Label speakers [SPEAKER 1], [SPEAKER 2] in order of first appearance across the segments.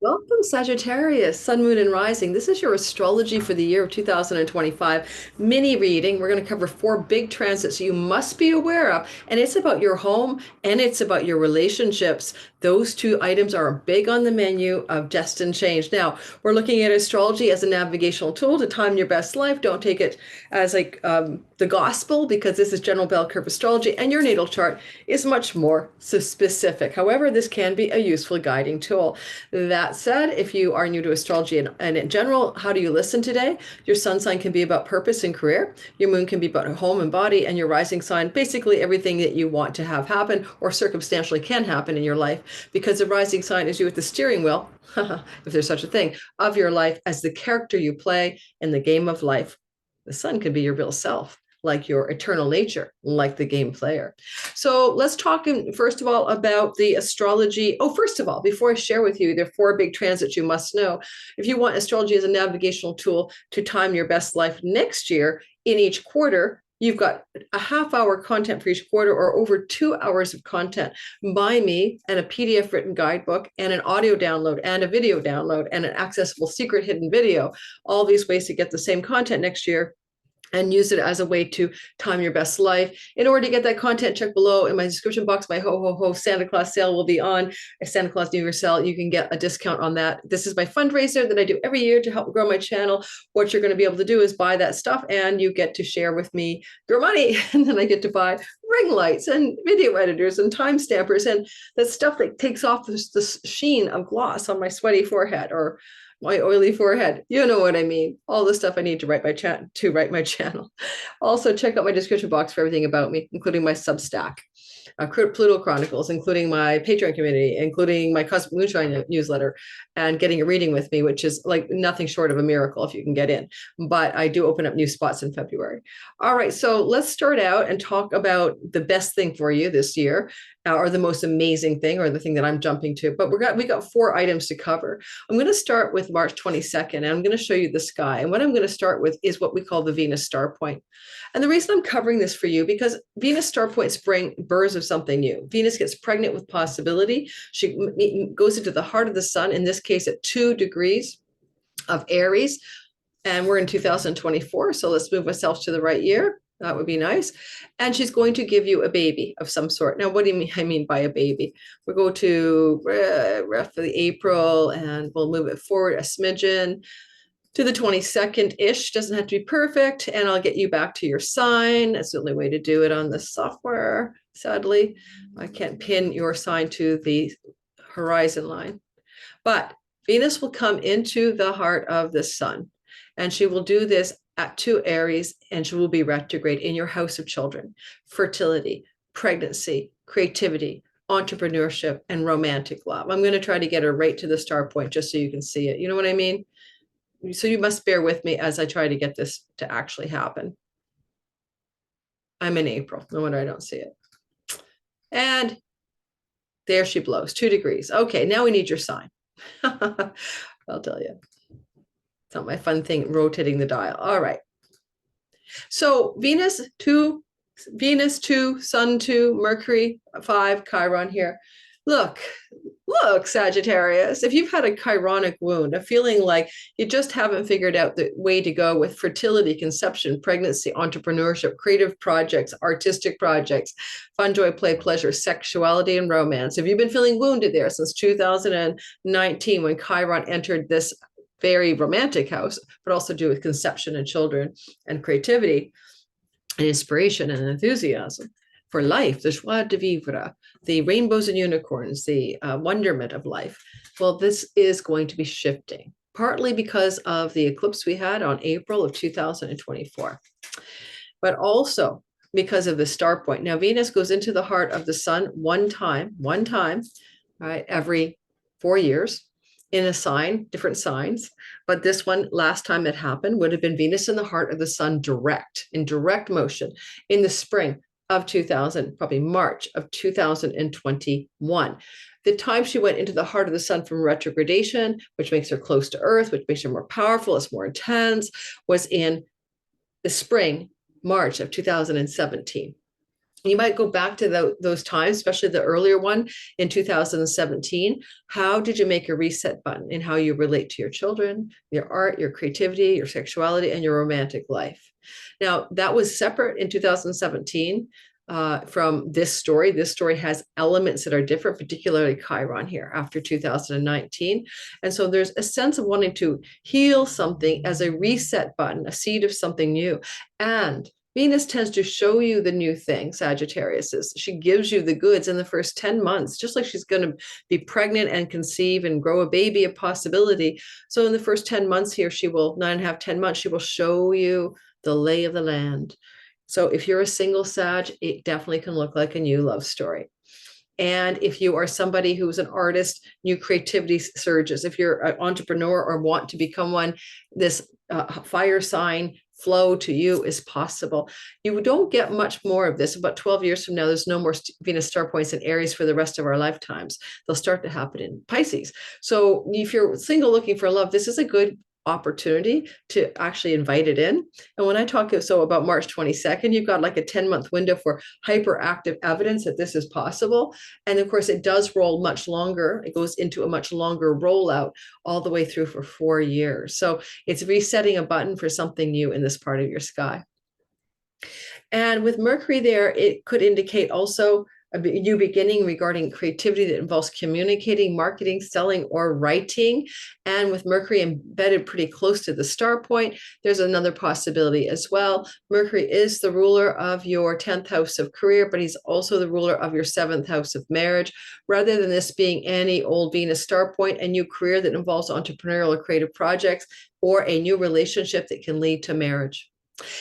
[SPEAKER 1] Welcome, Sagittarius, Sun, Moon, and Rising. This is your astrology for the year of 2025 mini reading. We're going to cover four big transits you must be aware of, and it's about your home and it's about your relationships. Those two items are big on the menu of destined change. Now, we're looking at astrology as a navigational tool to time your best life. Don't take it as like the gospel, because this is general bell curve astrology, and your natal chart is much more so specific. However, this can be a useful guiding tool. That said, if you are new to astrology and in general, how do you listen today? Your sun sign can be about purpose and career. Your moon can be about home and body, and your rising sign, basically everything that you want to have happen or circumstantially can happen in your life, because the rising sign is you at the steering wheel, if there's such a thing, of your life as the character you play in the game of life. The sun could be your real self, like your eternal nature, like the game player. So let's talk first of all about the astrology. Oh, first of all, before I share with you, there are four big transits you must know. If you want astrology as a navigational tool to time your best life next year in each quarter, you've got a half-hour content for each quarter, or over 2 hours of content by me, and a PDF written guidebook, and an audio download, and a video download, and an accessible secret hidden video. All these ways to get the same content next year and use it as a way to time your best life. In order to get that content, check below in my description box. My ho Santa Claus sale will be on. A Santa Claus New Year sale. You can get a discount on that. This is my fundraiser that I do every year to help grow my channel. What you're going to be able to do is buy that stuff, and you get to share with me your money. And then I get to buy ring lights and video editors and time stampers and the stuff that takes off the sheen of gloss on my sweaty forehead, or my oily forehead. You know what I mean. All the stuff I need to write my channel. Also, check out my description box for everything about me, including my Substack, Pluto Chronicles, including my Patreon community, including my Cosmic Moonshine newsletter, and getting a reading with me, which is like nothing short of a miracle if you can get in. But I do open up new spots in February. All right, so let's start out and talk about the best thing for you this year, or the most amazing thing, or the thing that I'm jumping to. But we got four items to cover. I'm going to start with March 22nd, and I'm going to show you the sky. And what I'm going to start with is what we call the Venus star point. And the reason I'm covering this for you, because Venus star points bring births of something new. Venus gets pregnant with possibility. She goes into the heart of the sun, in this case at 2 degrees of Aries. And we're in 2024, so let's move ourselves to the right year. That would be nice. And she's going to give you a baby of some sort. Now, what do you mean? I mean by a baby. We'll go to roughly April, and we'll move it forward a smidgen to the 22nd-ish. Doesn't have to be perfect. And I'll get you back to your sign. That's the only way to do it on the software. Sadly, I can't pin your sign to the horizon line. But Venus will come into the heart of the sun, and she will do this at 2 Aries, and she will be retrograde in your house of children, fertility, pregnancy, creativity, entrepreneurship, and romantic love. I'm going to try to get her right to the star point just so you can see it. You know what I mean? So you must bear with me as I try to get this to actually happen. I'm in April. No wonder I don't see it. And there she blows, 2 degrees. Okay, now we need your sign. I'll tell you. It's not my fun thing, rotating the dial. All right. So Venus 2, Sun 2, Mercury 5, Chiron here. Look, Sagittarius, if you've had a chironic wound, a feeling like you just haven't figured out the way to go with fertility, conception, pregnancy, entrepreneurship, creative projects, artistic projects, fun, joy, play, pleasure, sexuality, and romance. If you've been feeling wounded there since 2019, when Chiron entered this very romantic house, but also do with conception and children and creativity and inspiration and enthusiasm for life, the joie de vivre, the rainbows and unicorns, the wonderment of life. Well, this is going to be shifting, partly because of the eclipse we had on April of 2024, but also because of the star point. Now, Venus goes into the heart of the sun one time, right, every 4 years, in a sign, different signs. But this one, last time it happened, would have been Venus in the heart of the sun in direct motion in the spring of 2000, probably March of 2021. The time she went into the heart of the sun from retrogradation, which makes her close to Earth, which makes her more powerful, it's more intense, was in the spring, March of 2017. You might go back to those times, especially the earlier one in 2017. How did you make a reset button in how you relate to your children, your art, your creativity, your sexuality, and your romantic life? Now, that was separate in 2017 from this story. This story has elements that are different, particularly Chiron here after 2019. And so there's a sense of wanting to heal something as a reset button, a seed of something new. And Venus tends to show you the new thing, Sagittarius is. She gives you the goods in the first 10 months, just like she's going to be pregnant and conceive and grow a baby, a possibility. So in the first 10 months here, she will, 9.5, 10 months, she will show you the lay of the land. So if you're a single Sag, it definitely can look like a new love story. And if you are somebody who's an artist, new creativity surges. If you're an entrepreneur or want to become one, this fire sign flow to you is possible. You don't get much more of this. About 12 years from now, there's no more Venus star points in Aries for the rest of our lifetimes. They'll start to happen in Pisces. So if you're single looking for love, this is a good opportunity to actually invite it in. And when I talk about March 22nd, you've got like a 10-month window for hyperactive evidence that this is possible. And of course, it does roll much longer. It goes into a much longer rollout all the way through for 4 years. So it's resetting a button for something new in this part of your sky. And with Mercury there, it could indicate also a new beginning regarding creativity that involves communicating, marketing, selling, or writing. And with Mercury embedded pretty close to the star point, there's another possibility as well. Mercury is the ruler of your 10th house of career, but he's also the ruler of your 7th house of marriage. Rather than this being any old Venus star point, a new career that involves entrepreneurial or creative projects, or a new relationship that can lead to marriage.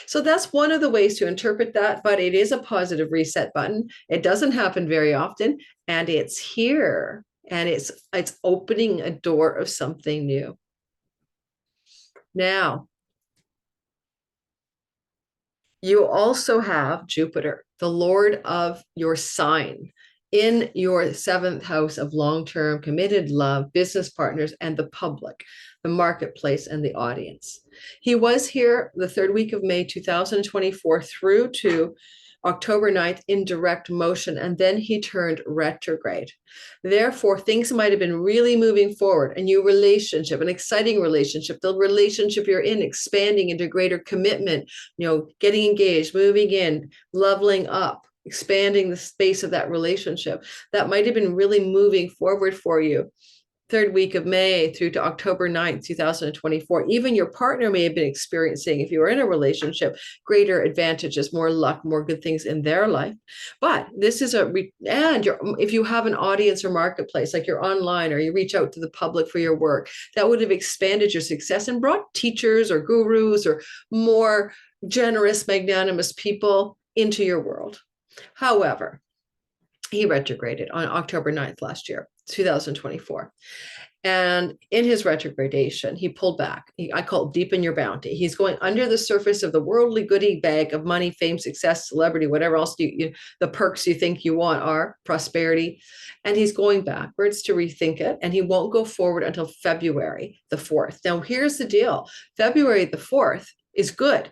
[SPEAKER 1] So that's one of the ways to interpret that, but it is a positive reset button. It doesn't happen very often, and it's here, and it's opening a door of something new. Now, you also have Jupiter, the Lord of your sign, in your 7th house of long-term committed love, business partners, and the public, the marketplace, and the audience. He was here the 3rd week of May 2024 through to October 9th in direct motion, and then he turned retrograde. Therefore, things might have been really moving forward, a new relationship, an exciting relationship, the relationship you're in expanding into greater commitment, getting engaged, moving in, leveling up, expanding the space of that relationship. That might have been really moving forward for you. 3rd week of May through to October 9th, 2024. Even your partner may have been experiencing, if you are in a relationship, greater advantages, more luck, more good things in their life. But this is if you have an audience or marketplace, like you're online or you reach out to the public for your work, that would have expanded your success and brought teachers or gurus or more generous, magnanimous people into your world. However, he retrograded on October 9th last year, 2024. And in his retrogradation, he pulled back. I call it deepen your bounty. He's going under the surface of the worldly goodie bag of money, fame, success, celebrity, whatever else the perks you think you want are, prosperity. And he's going backwards to rethink it. And he won't go forward until February the 4th. Now, here's the deal. February the 4th is good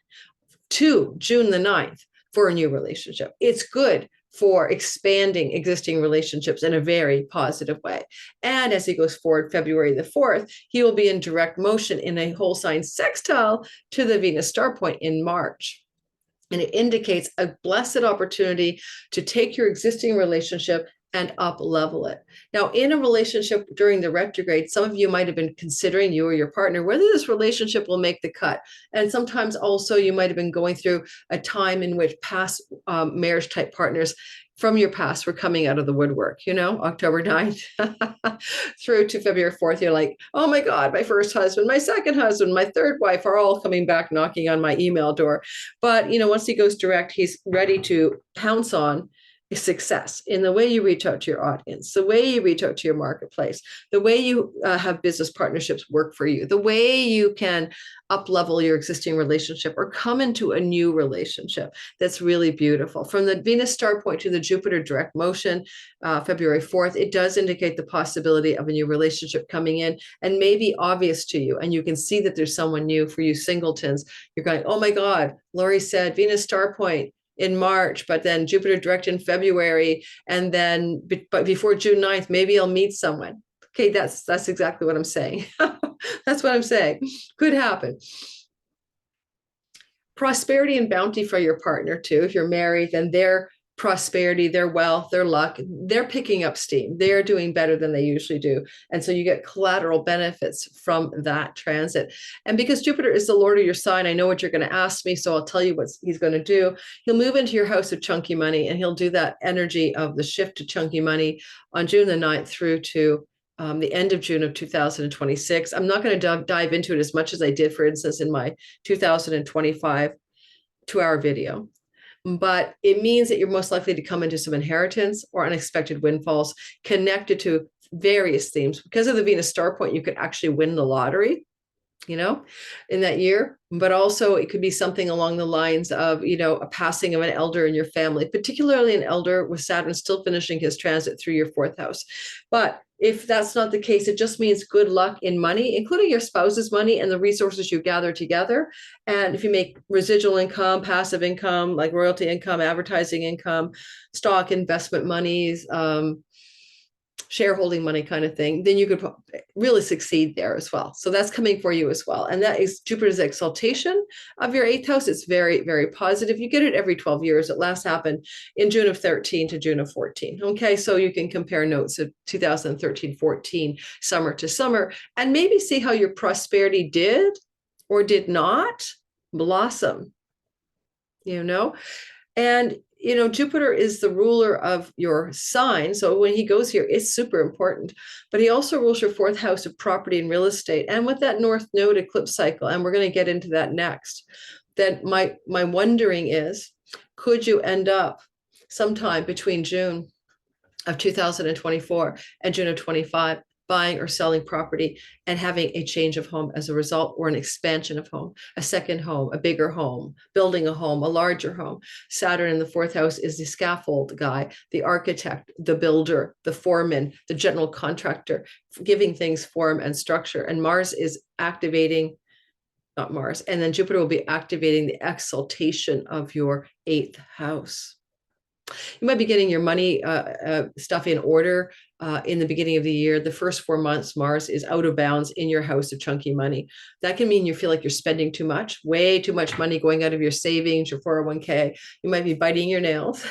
[SPEAKER 1] to June the 9th for a new relationship. It's good for expanding existing relationships in a very positive way. And as he goes forward, February the 4th, he will be in direct motion in a whole sign sextile to the Venus star point in March. And it indicates a blessed opportunity to take your existing relationship and up level it. Now, in a relationship during the retrograde, some of you might have been considering, you or your partner, whether this relationship will make the cut. And sometimes also you might have been going through a time in which past marriage type partners from your past were coming out of the woodwork, October 9th through to February 4th. You're like, oh my God, my first husband, my second husband, my third wife are all coming back knocking on my email door. But, once he goes direct, he's ready to pounce on success in the way you reach out to your audience, the way you reach out to your marketplace, the way you have business partnerships work for you, the way you can up level your existing relationship or come into a new relationship that's really beautiful. From the Venus star point to the Jupiter direct motion, February 4th, it does indicate the possibility of a new relationship coming in and may be obvious to you. And you can see that there's someone new for you singletons. You're going, oh my God, Lori said Venus star point, in March, but then Jupiter direct in February, and then but before June 9th, maybe I'll meet someone. Okay, that's exactly what I'm saying. That's what I'm saying. Could happen. Prosperity and bounty for your partner too. If you're married, then their prosperity, their wealth, their luck, they're picking up steam. They're doing better than they usually do. And so you get collateral benefits from that transit. And because Jupiter is the Lord of your sign, I know what you're going to ask me, so I'll tell you what he's going to do. He'll move into your house of chunky money, and he'll do that energy of the shift to chunky money on June the 9th through to the end of June of 2026. I'm not going to dive into it as much as I did, for instance, in my 2025 2-hour video. But it means that you're most likely to come into some inheritance or unexpected windfalls connected to various themes. Because of the Venus star point, you could actually win the lottery, in that year. But also it could be something along the lines of, a passing of an elder in your family, particularly an elder with Saturn still finishing his transit through your 4th house. But if that's not the case, it just means good luck in money, including your spouse's money and the resources you gather together. And if you make residual income, passive income, like royalty income, advertising income, stock investment monies, shareholding money kind of thing, then you could really succeed there as well. So that's coming for you as well. And that is Jupiter's exaltation of your 8th house. It's very, very positive. You get it every 12 years. It last happened in June of 13 to June of 14. Okay, so you can compare notes of 2013-14 summer to summer and maybe see how your prosperity did or did not blossom, and Jupiter is the ruler of your sign. So when he goes here, it's super important. But he also rules your 4th house of property and real estate. And with that North Node eclipse cycle, and we're going to get into that next, that my wondering is, could you end up sometime between June of 2024 and June of 25 buying or selling property and having a change of home as a result, or an expansion of home, a second home, a bigger home, building a home, a larger home? Saturn in the 4th house is the scaffold guy, the architect, the builder, the foreman, the general contractor, giving things form and structure. And Mars is activating, not Mars, and then Jupiter will be activating the exaltation of your 8th house. You might be getting your money stuff in order in the beginning of the year. The first 4 months, Mars is out of bounds in your house of chunky money. That can mean you feel like you're spending too much, way too much money going out of your savings, your 401k. You might be biting your nails.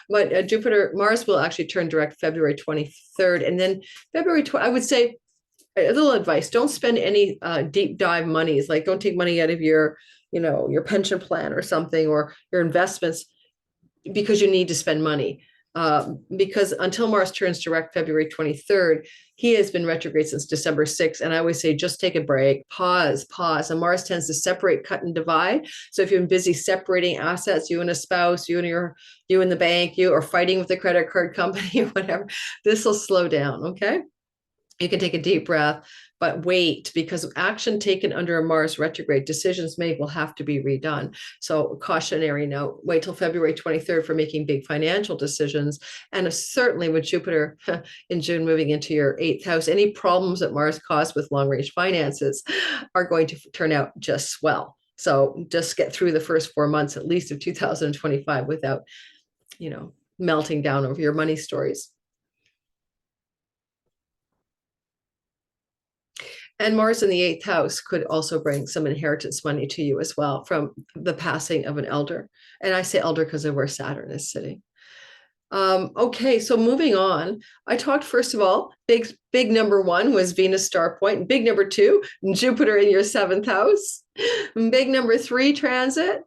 [SPEAKER 1] But Mars will actually turn direct February 23rd. And then I would say, a little advice, don't spend any deep dive monies. Like, don't take money out of your pension plan or something, or your investments, because you need to spend money. Because until Mars turns direct February 23rd, he has been retrograde since December 6th. And I always say, just take a break, pause. And Mars tends to separate, cut, and divide. So if you've been busy separating assets, you and a spouse, you and the bank, or fighting with the credit card company or whatever, this will slow down, okay? You can take a deep breath, but wait, because action taken under a Mars retrograde, decisions made, will have to be redone. So cautionary note, wait till February 23rd for making big financial decisions. And certainly with Jupiter in June moving into your 8th house, any problems that Mars caused with long-range finances are going to turn out just swell. So just get through the first 4 months, at least, of 2025 without, melting down over your money stories. And Mars in the 8th house could also bring some inheritance money to you as well from the passing of an elder. And I say elder because of where Saturn is sitting. Okay, so moving on. I talked, first of all, big number 1 was Venus star point. Big number 2, Jupiter in your 7th house. Big number 3 transit,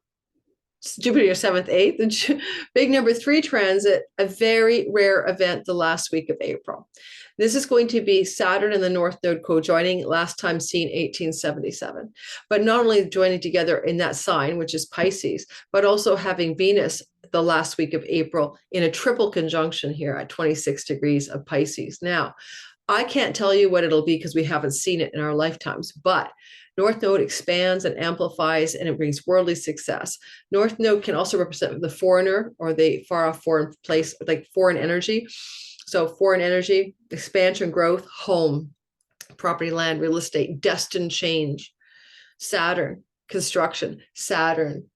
[SPEAKER 1] Jupiter your 7th, 8th. And big number 3 transit, a very rare event the last week of April. This is going to be Saturn and the North Node co-joining, last time seen 1877. But not only joining together in that sign, which is Pisces, but also having Venus the last week of April in a triple conjunction here at 26 degrees of Pisces. Now, I can't tell you what it'll be because we haven't seen it in our lifetimes, but North Node expands and amplifies, and it brings worldly success. North Node can also represent the foreigner or the far off foreign place, like foreign energy. So foreign energy, expansion, growth, home, property, land, real estate, destined change. Saturn, construction. Saturn,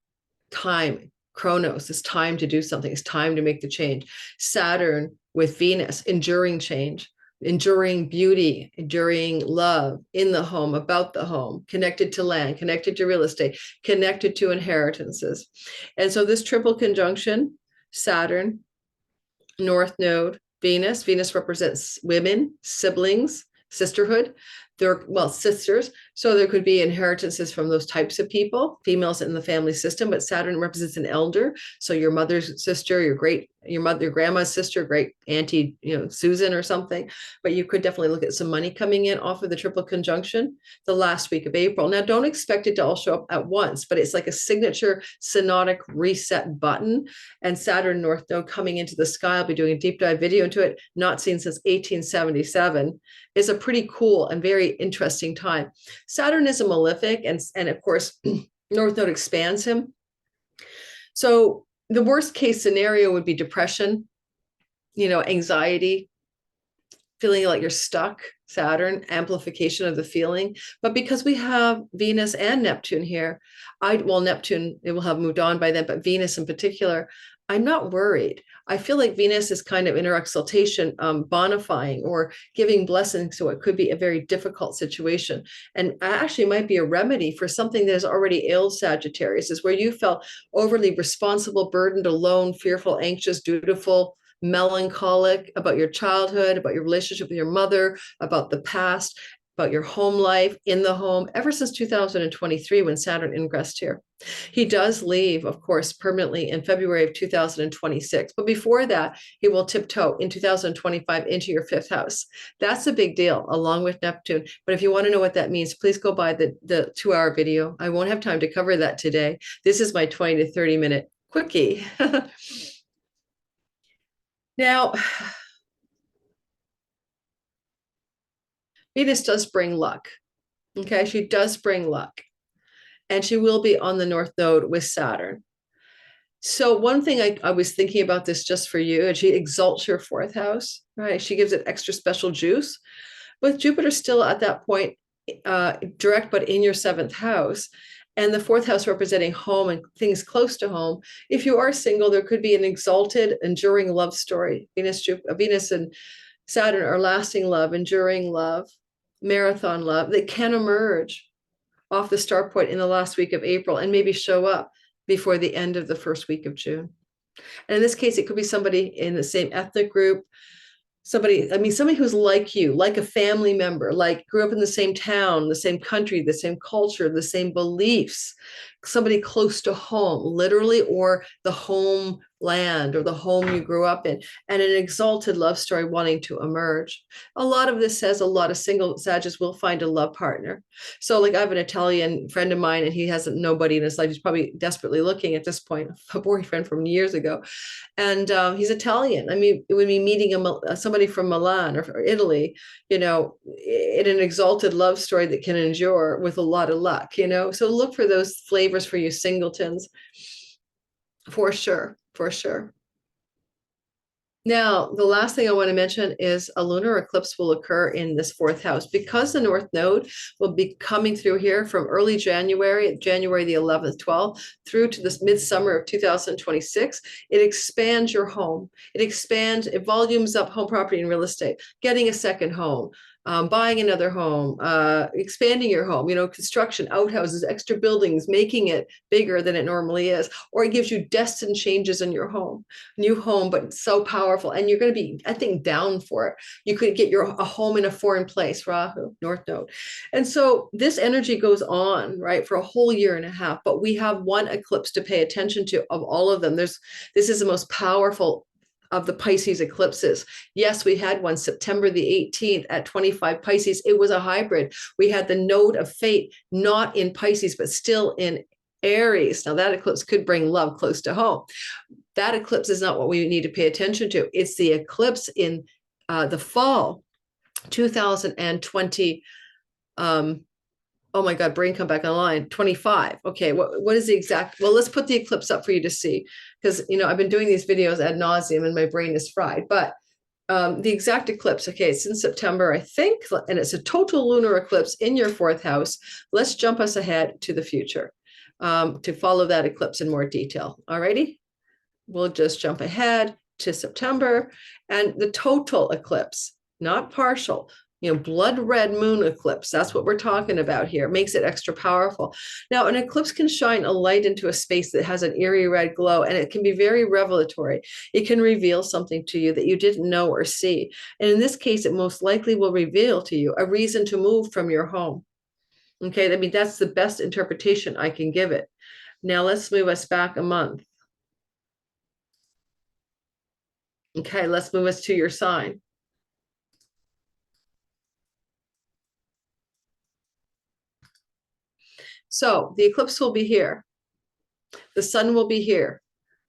[SPEAKER 1] time, Chronos, it's time to do something. It's time to make the change. Saturn with Venus, enduring change, enduring beauty, enduring love in the home, about the home, connected to land, connected to real estate, connected to inheritances. And so this triple conjunction, Saturn, North Node, Venus. Venus represents women, siblings, sisterhood. They're, well, sisters. So there could be inheritances from those types of people, females in the family system, but Saturn represents an elder. So your mother's sister, your grandma's sister, great auntie, Susan or something. But you could definitely look at some money coming in off of the triple conjunction the last week of April. Now, don't expect it to all show up at once, but it's like a signature synodic reset button. And Saturn North Node coming into the sky, I'll be doing a deep dive video into it, not seen since 1877, is a pretty cool and very interesting time. Saturn is a malefic, and of course, North Node expands him. So the worst case scenario would be depression, anxiety, feeling like you're stuck, Saturn, amplification of the feeling. But because we have Venus and Neptune here, Neptune, it will have moved on by then, but Venus in particular, I'm not worried. I feel like Venus is kind of in her exaltation, bonifying or giving blessings. So it could be a very difficult situation. And actually might be a remedy for something that has already ailed Sagittarius, is where you felt overly responsible, burdened, alone, fearful, anxious, dutiful, melancholic about your childhood, about your relationship with your mother, about the past, about your home life in the home, ever since 2023 when Saturn ingressed here. He does leave, of course, permanently in February of 2026. But before that, he will tiptoe in 2025 into your fifth house. That's a big deal, along with Neptune. But if you want to know what that means, please go by the 2-hour video. I won't have time to cover that today. This is my 20 to 30 minute quickie. Now, Venus does bring luck. Okay, she does bring luck. And she will be on the North Node with Saturn. So one thing I was thinking about this just for you, and she exalts your fourth house, right? She gives it extra special juice. With Jupiter still at that point, direct, but in your seventh house, and the fourth house representing home and things close to home. If you are single, there could be an exalted, enduring love story. Venus and Saturn are lasting love, enduring love, marathon love that can emerge off the start point in the last week of April and maybe show up before the end of the first week of June. And in this case, it could be somebody in the same ethnic group, somebody who's like you, like a family member, like grew up in the same town, the same country, the same culture, the same beliefs, somebody close to home, literally, or the homeland or the home you grew up in, and an exalted love story wanting to emerge. A lot of this says a lot of single Sagittarius will find a love partner. So like I have an Italian friend of mine and he has nobody in his life. He's probably desperately looking at this point, a boyfriend from years ago. And he's Italian. I mean, it would be meeting somebody from Milan or Italy, in an exalted love story that can endure with a lot of luck, So look for those flavors for you singletons, for sure. Now, the last thing I want to mention is a lunar eclipse will occur in this fourth house because the North Node will be coming through here from early January the 11th, 12th, through to this midsummer of 2026. It expands your home. It volumes up home property and real estate, getting a second home, buying another home, expanding your home, construction, outhouses, extra buildings, making it bigger than it normally is, or it gives you destined changes in your home, new home, but so powerful. And you're going to be, I think, down for it. You could get a home in a foreign place, Rahu, North Node. And so this energy goes on, right, for a whole year and a half, but we have one eclipse to pay attention to of all of them. This is the most powerful of the Pisces eclipses. Yes, we had one September the 18th at 25 Pisces. It was a hybrid. We had the node of fate, not in Pisces, but still in Aries. Now that eclipse could bring love close to home. That eclipse is not what we need to pay attention to. It's the eclipse in the fall 2020. Oh my God, brain come back online. 25. Okay, what is the exact? Well, let's put the eclipse up for you to see, because I've been doing these videos ad nauseum and my brain is fried. But the exact eclipse, okay, it's in September, I think, and it's a total lunar eclipse in your fourth house. Let's jump us ahead to the future. to follow that eclipse in more detail. All righty, we'll just jump ahead to September and the total eclipse, not partial. Blood red moon eclipse. That's what we're talking about here. It makes it extra powerful. Now, an eclipse can shine a light into a space that has an eerie red glow, and it can be very revelatory. It can reveal something to you that you didn't know or see. And in this case, it most likely will reveal to you a reason to move from your home. Okay, I mean, that's the best interpretation I can give it. Now, let's move us back a month. Okay, let's move us to your sign. So the eclipse will be here. The sun will be here.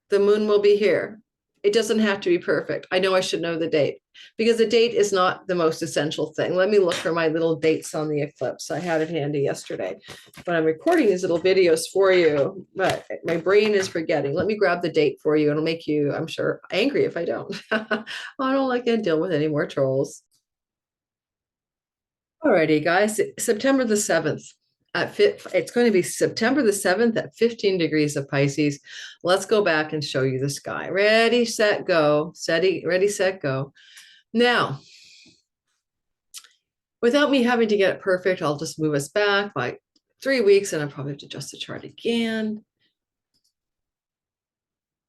[SPEAKER 1] The moon will be here. It doesn't have to be perfect. I know I should know the date because the date is not the most essential thing. Let me look for my little dates on the eclipse. I had it handy yesterday, but I'm recording these little videos for you, but my brain is forgetting. Let me grab the date for you. It'll make you, I'm sure, angry if I don't. I don't like to deal with any more trolls. Alrighty, guys, September the 7th. It's going to be September the 7th at 15 degrees of Pisces. Let's go back and show you the sky. Ready, set, go. Ready, set, go. Now, without me having to get it perfect, I'll just move us back by 3 weeks, and I'll probably have to adjust the chart again.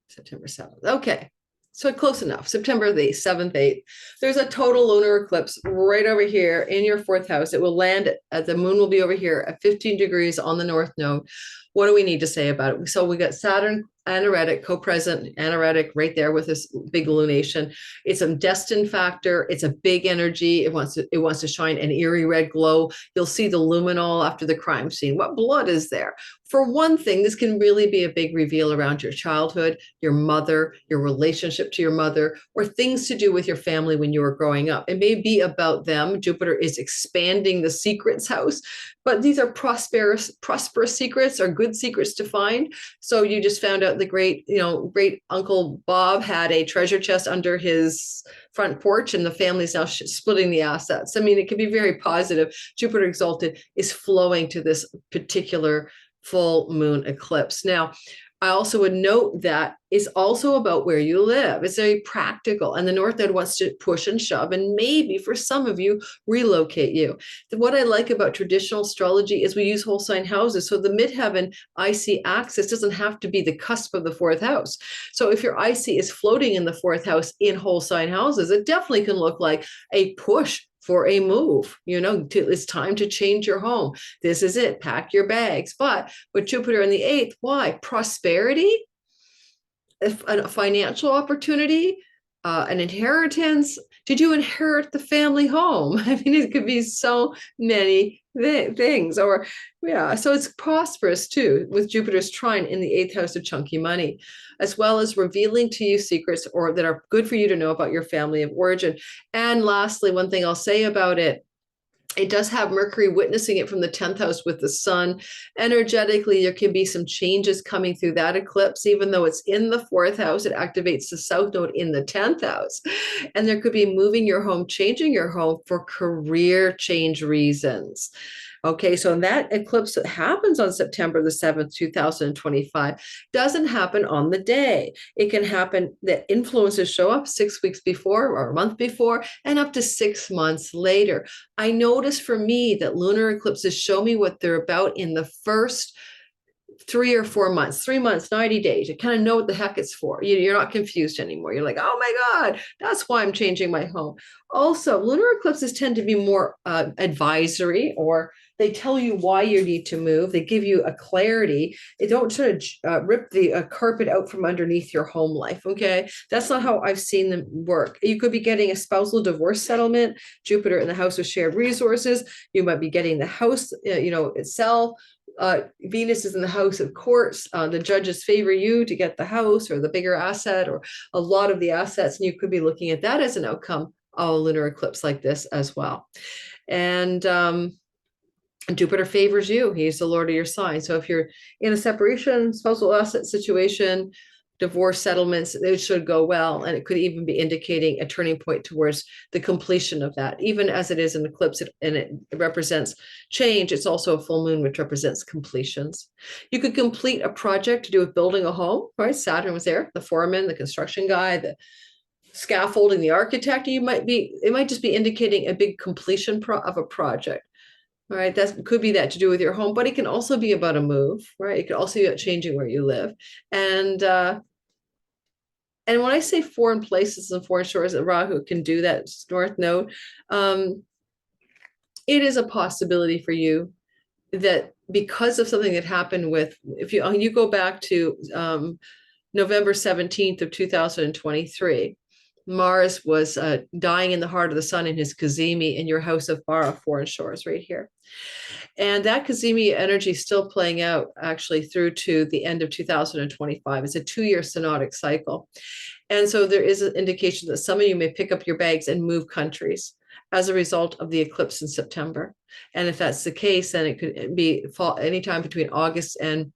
[SPEAKER 1] September 7th. Okay. So close enough. September the 7th, 8th. There's a total lunar eclipse right over here in your 4th house. It will land at the moon will be over here at 15 degrees on the north node. What do we need to say about it? So we got Saturn anoretic, co-present anoretic right there with this big lunation. It's a destined factor. It's a big energy. It wants to shine an eerie red glow. You'll see the luminol after the crime scene. What blood is there? For one thing, this can really be a big reveal around your childhood, your mother, your relationship to your mother, or things to do with your family when you were growing up. It may be about them. Jupiter is expanding the secrets house, but these are prosperous secrets or good secrets to find. So you just found out the great Uncle Bob had a treasure chest under his front porch, and the family's now splitting the assets. I mean, it can be very positive. Jupiter exalted is flowing to this particular full moon eclipse. Now, I also would note that it's also about where you live. It's very practical, and the North Node wants to push and shove, and maybe for some of you, relocate you. What I like about traditional astrology is we use whole sign houses. So the midheaven IC axis doesn't have to be the cusp of the 4th house. So if your IC is floating in the 4th house in whole sign houses, it definitely can look like a push for a move. It's time to change your home. This is it. Pack your bags. But with Jupiter in the 8th, why? Prosperity, a financial opportunity, an inheritance. Did you inherit the family home? I mean, it could be so many things. Or, yeah, so it's prosperous too, with Jupiter's trine in the 8th house of chunky money, as well as revealing to you secrets or that are good for you to know about your family of origin. And lastly, one thing I'll say about it, it does have Mercury witnessing it from the 10th house with the sun. Energetically, there can be some changes coming through that eclipse. Even though it's in the 4th house, it activates the south node in the 10th house. And there could be moving your home, changing your home for career change reasons. Okay, so that eclipse that happens on September the 7th, 2025, doesn't happen on the day. It can happen that influences show up 6 weeks before or a month before and up to 6 months later. I notice for me that lunar eclipses show me what they're about in the first 3 or 4 months, 3 months, 90 days. You kind of know what the heck it's for. You're not confused anymore. You're like, oh my God, that's why I'm changing my home. Also, lunar eclipses tend to be more advisory, or they tell you why you need to move. They give you a clarity. They don't sort of rip the carpet out from underneath your home life. Okay. That's not how I've seen them work. You could be getting a spousal divorce settlement, Jupiter in the house of shared resources. You might be getting the house, itself. Venus is in the house of courts. The judges favor you to get the house or the bigger asset or a lot of the assets. And you could be looking at that as an outcome of a lunar eclipse like this as well. And Jupiter favors you. He's the Lord of your sign. So if you're in a separation, spousal asset situation, divorce settlements, it should go well. And it could even be indicating a turning point towards the completion of that. Even as it is an eclipse and it represents change, it's also a full moon, which represents completions. You could complete a project to do with building a home, right? Saturn was there, the foreman, the construction guy, the scaffolding, the architect. It might just be indicating a big completion of a project. All right, that could be that to do with your home, but it can also be about a move, right? It could also be about changing where you live. And when I say foreign places and foreign shores, Rahu can do that North Node. It is a possibility for you that because of something that happened with, if you go back to November 17th of 2023, Mars was dying in the heart of the sun in his Cazimi in your house of Bara, foreign shores, right here. And that Cazimi energy is still playing out actually through to the end of 2025. It's a 2-year synodic cycle. And so there is an indication that some of you may pick up your bags and move countries as a result of the eclipse in September. And if that's the case, then it could be fall anytime between August and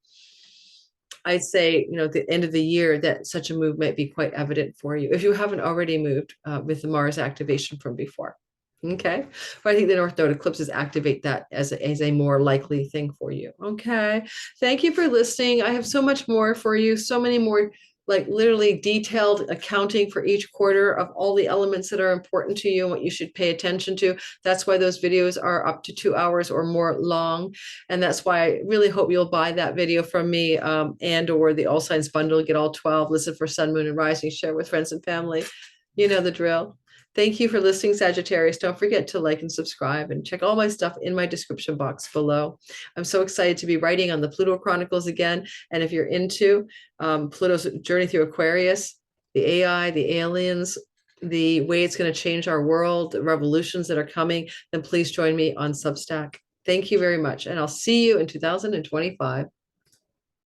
[SPEAKER 1] I'd say, the end of the year, that such a move might be quite evident for you if you haven't already moved with the Mars activation from before. Okay. But I think the North Node eclipses activate that as a more likely thing for you. Okay. Thank you for listening. I have so much more for you, so many more, like literally detailed accounting for each quarter of all the elements that are important to you and what you should pay attention to. That's why those videos are up to 2 hours or more long. And that's why I really hope you'll buy that video from me and or the All Signs Bundle, get all 12, listen for Sun, Moon, and Rising, share with friends and family. You know the drill. Thank you for listening, Sagittarius. Don't forget to like and subscribe and check all my stuff in my description box below. I'm so excited to be writing on the Pluto Chronicles again. And if you're into Pluto's journey through Aquarius, the AI, the aliens, the way it's going to change our world, the revolutions that are coming, then please join me on Substack. Thank you very much. And I'll see you in 2025.